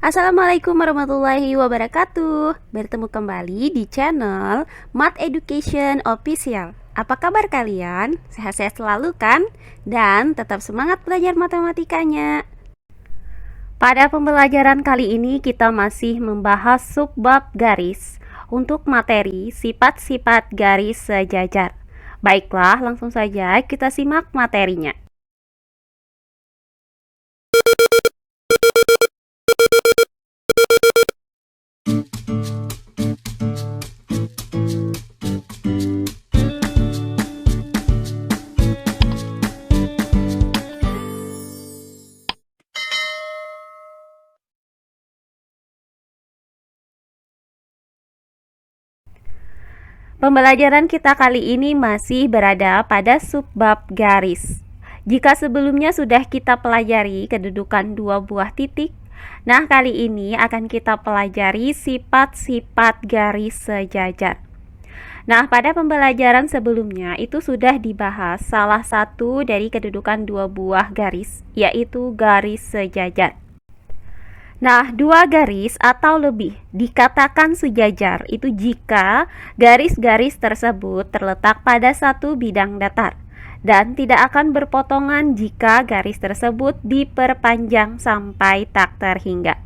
Assalamualaikum warahmatullahi wabarakatuh. Bertemu kembali di channel Math Education Official. Apa kabar kalian? Sehat-sehat selalu kan? Dan tetap semangat belajar matematikanya. Pada pembelajaran kali ini kita masih membahas subbab garis untuk materi sifat-sifat garis sejajar. Baiklah, langsung saja kita simak materinya. Pembelajaran kita kali ini masih berada pada subbab garis. Jika sebelumnya sudah kita pelajari kedudukan dua buah titik, nah kali ini akan kita pelajari sifat-sifat garis sejajar. Nah, pada pembelajaran sebelumnya itu sudah dibahas salah satu dari kedudukan dua buah garis, yaitu garis sejajar. Nah, dua garis atau lebih dikatakan sejajar itu jika garis-garis tersebut terletak pada satu bidang datar dan tidak akan berpotongan jika garis tersebut diperpanjang sampai tak terhingga.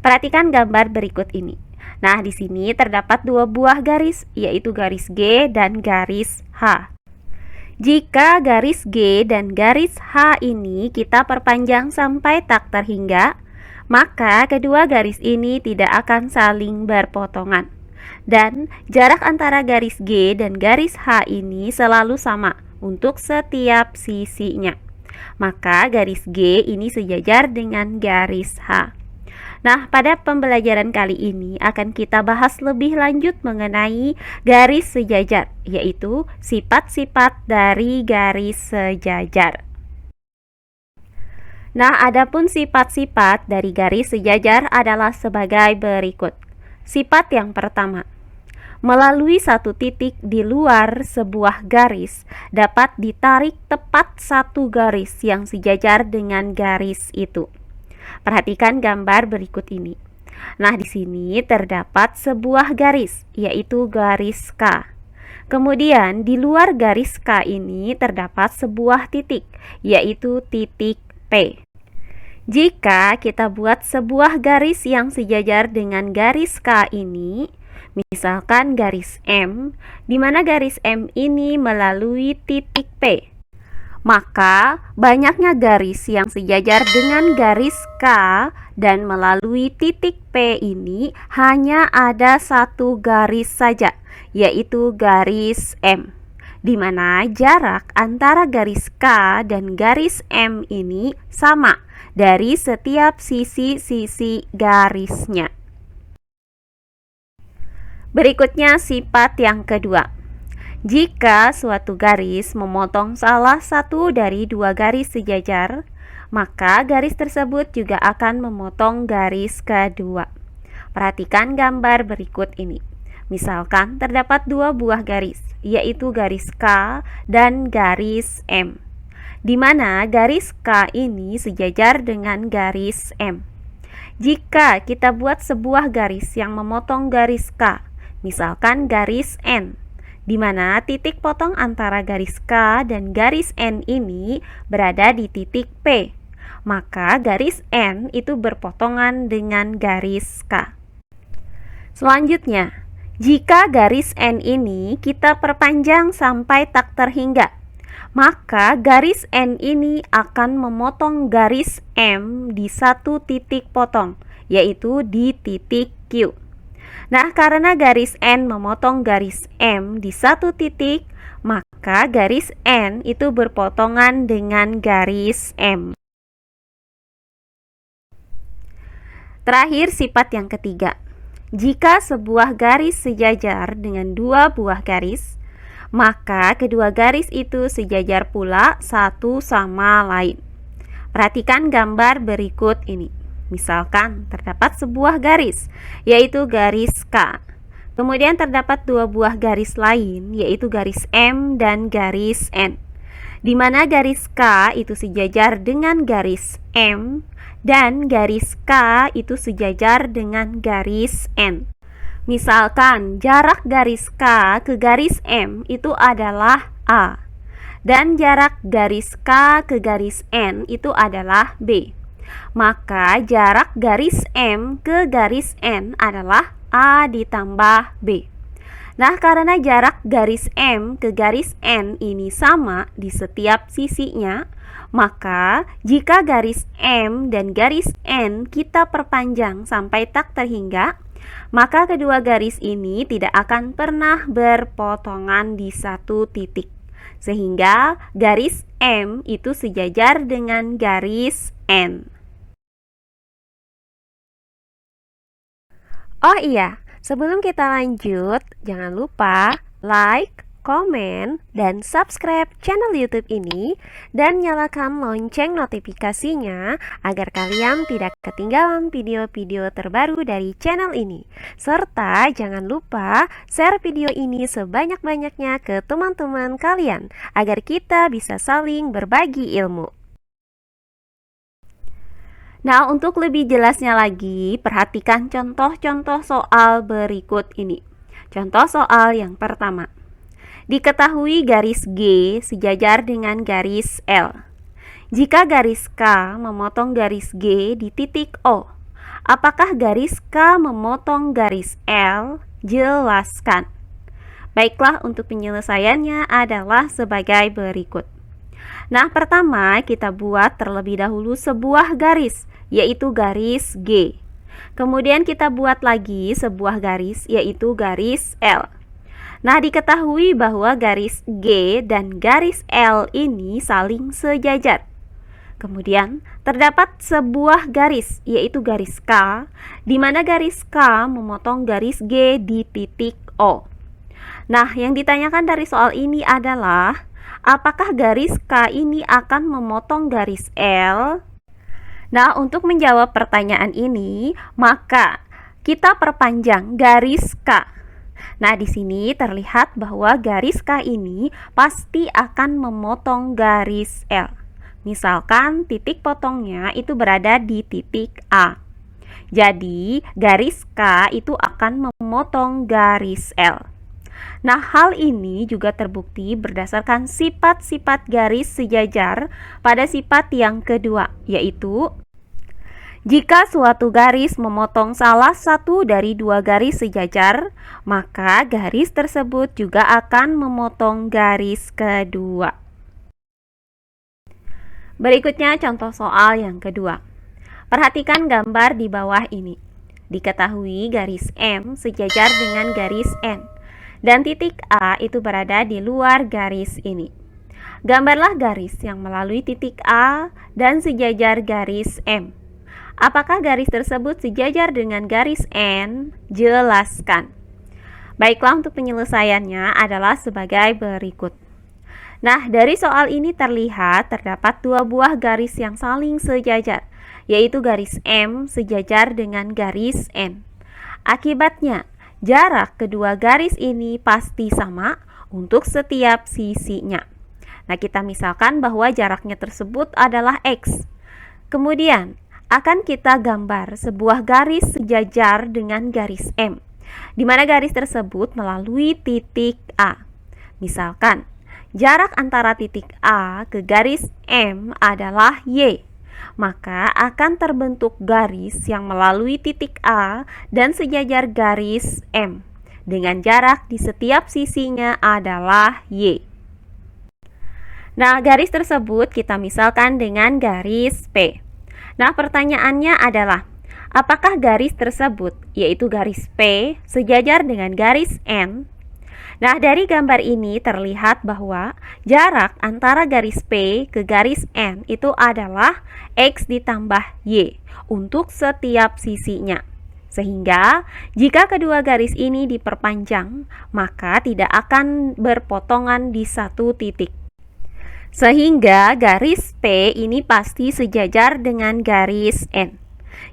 Perhatikan gambar berikut ini. Nah, di sini terdapat dua buah garis, yaitu garis G dan garis H. Jika garis G dan garis H ini kita perpanjang sampai tak terhingga, maka kedua garis ini tidak akan saling berpotongan. Dan jarak antara garis G dan garis H ini selalu sama untuk setiap sisinya. Maka garis G ini sejajar dengan garis H. Nah, pada pembelajaran kali ini akan kita bahas lebih lanjut mengenai garis sejajar, yaitu sifat-sifat dari garis sejajar. Nah, adapun sifat-sifat dari garis sejajar adalah sebagai berikut. Sifat yang pertama, melalui satu titik di luar sebuah garis dapat ditarik tepat satu garis yang sejajar dengan garis itu. Perhatikan gambar berikut ini. Nah, di sini terdapat sebuah garis, yaitu garis K. Kemudian di luar garis K ini terdapat sebuah titik, yaitu titik P. Jika kita buat sebuah garis yang sejajar dengan garis K ini, misalkan garis M, di mana garis M ini melalui titik P, maka banyaknya garis yang sejajar dengan garis K dan melalui titik P ini hanya ada satu garis saja, yaitu garis M, di mana jarak antara garis K dan garis M ini sama dari setiap sisi-sisi garisnya. Berikutnya sifat yang kedua. Jika suatu garis memotong salah satu dari dua garis sejajar, maka garis tersebut juga akan memotong garis kedua. Perhatikan gambar berikut ini. Misalkan terdapat dua buah garis, yaitu garis K dan garis M, di mana garis K ini sejajar dengan garis M. Jika kita buat sebuah garis yang memotong garis K, misalkan garis N, di mana titik potong antara garis K dan garis N ini berada di titik P, maka garis N itu berpotongan dengan garis K. Selanjutnya, jika garis N ini kita perpanjang sampai tak terhingga, maka garis N ini akan memotong garis M di satu titik potong, yaitu di titik Q. Nah, karena garis N memotong garis M di satu titik, maka garis N itu berpotongan dengan garis M. Terakhir, sifat yang ketiga. Jika sebuah garis sejajar dengan dua buah garis, maka kedua garis itu sejajar pula satu sama lain. Perhatikan gambar berikut ini. Misalkan terdapat sebuah garis, yaitu garis K. Kemudian terdapat dua buah garis lain, yaitu garis M dan garis N, di mana garis K itu sejajar dengan garis M dan garis K itu sejajar dengan garis N. Misalkan jarak garis K ke garis M itu adalah A, dan jarak garis K ke garis N itu adalah B. Maka jarak garis M ke garis N adalah A ditambah B. Nah, karena jarak garis M ke garis N ini sama di setiap sisinya, maka jika garis M dan garis N kita perpanjang sampai tak terhingga, maka kedua garis ini tidak akan pernah berpotongan di satu titik. Sehingga garis M itu sejajar dengan garis N. Oh iya, sebelum kita lanjut, jangan lupa like, komen, dan subscribe channel YouTube ini dan nyalakan lonceng notifikasinya agar kalian tidak ketinggalan video-video terbaru dari channel ini. Serta jangan lupa share video ini sebanyak-banyaknya ke teman-teman kalian agar kita bisa saling berbagi ilmu. Nah, untuk lebih jelasnya lagi, perhatikan contoh-contoh soal berikut ini. Contoh soal yang pertama. Diketahui garis G sejajar dengan garis L. Jika garis K memotong garis G di titik O, apakah garis K memotong garis L? Jelaskan. Baiklah, untuk penyelesaiannya adalah sebagai berikut. Nah, pertama kita buat terlebih dahulu sebuah garis, yaitu garis G. Kemudian kita buat lagi sebuah garis, yaitu garis L. Nah, diketahui bahwa garis G dan garis L ini saling sejajar. Kemudian terdapat sebuah garis, yaitu garis K, di mana garis K memotong garis G di titik O. Nah, yang ditanyakan dari soal ini adalah apakah garis K ini akan memotong garis L? Nah, untuk menjawab pertanyaan ini, maka kita perpanjang garis K. Nah, di sini terlihat bahwa garis K ini pasti akan memotong garis L. Misalkan titik potongnya itu berada di titik A. Jadi, garis K itu akan memotong garis L. Nah, hal ini juga terbukti berdasarkan sifat-sifat garis sejajar pada sifat yang kedua, yaitu jika suatu garis memotong salah satu dari dua garis sejajar, maka garis tersebut juga akan memotong garis kedua. Berikutnya contoh soal yang kedua. Perhatikan gambar di bawah ini. Diketahui garis M sejajar dengan garis N, dan titik A itu berada di luar garis ini. Gambarlah garis yang melalui titik A dan sejajar garis M. Apakah garis tersebut sejajar dengan garis N? Jelaskan. Baiklah, untuk penyelesaiannya adalah sebagai berikut. Nah, dari soal ini terlihat terdapat dua buah garis yang saling sejajar, yaitu garis M sejajar dengan garis N. Akibatnya, jarak kedua garis ini pasti sama untuk setiap sisinya. Nah, kita misalkan bahwa jaraknya tersebut adalah X. Kemudian, akan kita gambar sebuah garis sejajar dengan garis M, di mana garis tersebut melalui titik A. Misalkan, jarak antara titik A ke garis M adalah Y. Maka akan terbentuk garis yang melalui titik A dan sejajar garis M dengan jarak di setiap sisinya adalah Y. Nah, garis tersebut kita misalkan dengan garis P. Nah, pertanyaannya adalah apakah garis tersebut, yaitu garis P, sejajar dengan garis N? Nah, dari gambar ini terlihat bahwa jarak antara garis P ke garis N itu adalah X ditambah Y untuk setiap sisinya. Sehingga, jika kedua garis ini diperpanjang, maka tidak akan berpotongan di satu titik. Sehingga garis P ini pasti sejajar dengan garis N.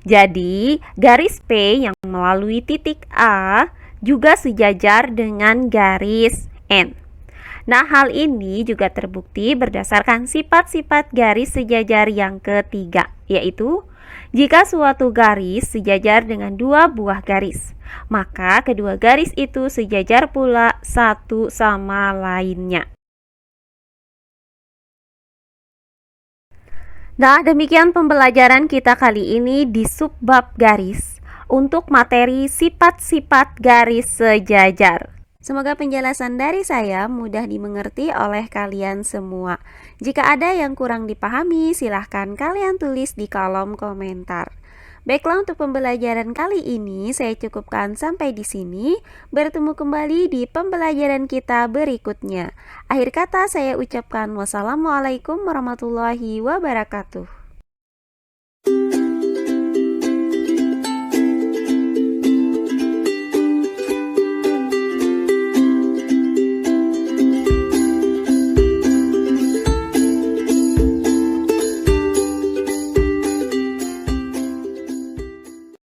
Jadi, garis P yang melalui titik A juga sejajar dengan garis N. Nah, hal ini juga terbukti berdasarkan sifat-sifat garis sejajar yang ketiga, yaitu Jika suatu garis sejajar dengan dua buah garis, maka kedua garis itu sejajar pula satu sama lainnya. Nah, demikian pembelajaran kita kali ini di subbab garis untuk materi sifat-sifat garis sejajar. Semoga penjelasan dari saya mudah dimengerti oleh kalian semua. Jika ada yang kurang dipahami, silahkan kalian tulis di kolom komentar. Baiklah, untuk pembelajaran kali ini saya cukupkan sampai di sini. Bertemu kembali di pembelajaran kita berikutnya. Akhir kata saya ucapkan wassalamualaikum warahmatullahi wabarakatuh.